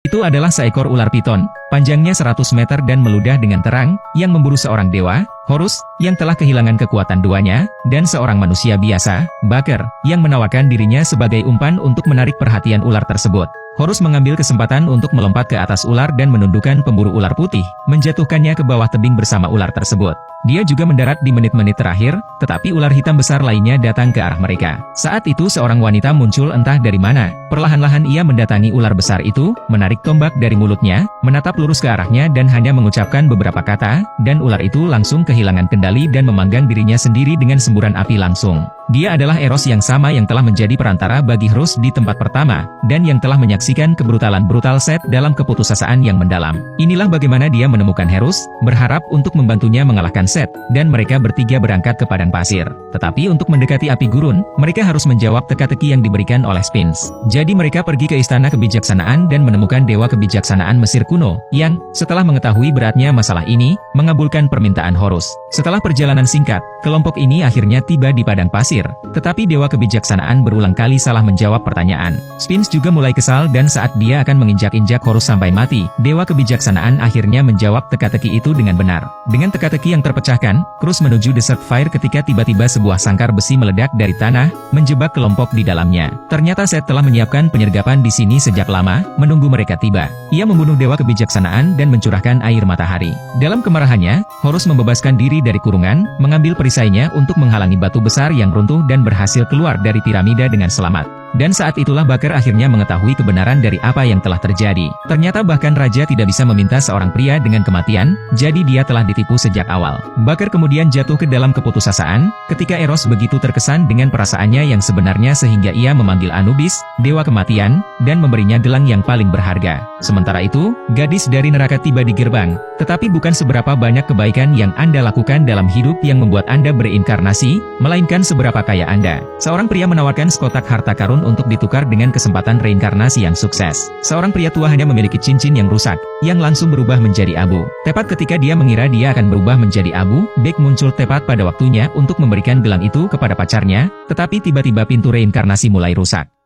Itu adalah seekor ular piton, panjangnya 100 meter dan meludah dengan terang, yang memburu seorang dewa, Horus, yang telah kehilangan kekuatan duanya, dan seorang manusia biasa, Baker, yang menawarkan dirinya sebagai umpan untuk menarik perhatian ular tersebut. Horus mengambil kesempatan untuk melompat ke atas ular dan menundukkan pemburu ular putih, menjatuhkannya ke bawah tebing bersama ular tersebut. Dia juga mendarat di menit-menit terakhir, tetapi ular hitam besar lainnya datang ke arah mereka. Saat itu seorang wanita muncul entah dari mana. Perlahan-lahan ia mendatangi ular besar itu, menarik tombak dari mulutnya, menatap lurus ke arahnya dan hanya mengucapkan beberapa kata, dan ular itu langsung kehilangan kendali dan memanggang dirinya sendiri dengan semburan api langsung. Dia adalah Eros yang sama yang telah menjadi perantara bagi Horus di tempat pertama, dan yang telah menyaksikan kebrutalan brutal Set dalam keputusasaan yang mendalam. Inilah bagaimana dia menemukan Horus, berharap untuk membantunya mengalahkan Set, dan mereka bertiga berangkat ke padang pasir. Tetapi untuk mendekati api gurun, mereka harus menjawab teka-teki yang diberikan oleh Sphinx. Jadi mereka pergi ke istana kebijaksanaan dan menemukan dewa kebijaksanaan Mesir kuno, yang, setelah mengetahui beratnya masalah ini, mengabulkan permintaan Horus. Setelah perjalanan singkat, kelompok ini akhirnya tiba di padang pasir. Tetapi dewa kebijaksanaan berulang kali salah menjawab pertanyaan. Sphinx juga mulai kesal dan saat dia akan menginjak-injak Horus sampai mati, dewa kebijaksanaan akhirnya menjawab teka-teki itu dengan benar. Dengan teka-teki yang terpecahkan, Crux menuju Desert Fire ketika tiba-tiba sebuah sangkar besi meledak dari tanah, menjebak kelompok di dalamnya. Ternyata Set telah menyiapkan penyergapan di sini sejak lama, menunggu mereka tiba. Ia membunuh dewa kebijaksanaan dan mencurahkan air matahari. Dalam kemarahannya, Horus membebaskan diri dari kurungan, mengambil perisainya untuk menghalangi batu besar yang runtuh dan berhasil keluar dari piramida dengan selamat. Dan saat itulah Baker akhirnya mengetahui kebenaran dari apa yang telah terjadi. Ternyata bahkan raja tidak bisa meminta seorang pria dengan kematian, jadi dia telah ditipu sejak awal. Baker kemudian jatuh ke dalam keputusasaan, ketika Eros begitu terkesan dengan perasaannya yang sebenarnya sehingga ia memanggil Anubis, dewa kematian, dan memberinya gelang yang paling berharga. Sementara itu, gadis dari neraka tiba di gerbang, tetapi bukan seberapa banyak kebaikan yang Anda lakukan dalam hidup yang membuat Anda bereinkarnasi, melainkan seberapa kaya Anda. Seorang pria menawarkan sekotak harta karun untuk ditukar dengan kesempatan reinkarnasi yang sukses. Seorang pria tua hanya memiliki cincin yang rusak, yang langsung berubah menjadi abu. Tepat ketika dia mengira dia akan berubah menjadi abu, Beck muncul tepat pada waktunya untuk memberikan gelang itu kepada pacarnya, tetapi tiba-tiba pintu reinkarnasi mulai rusak.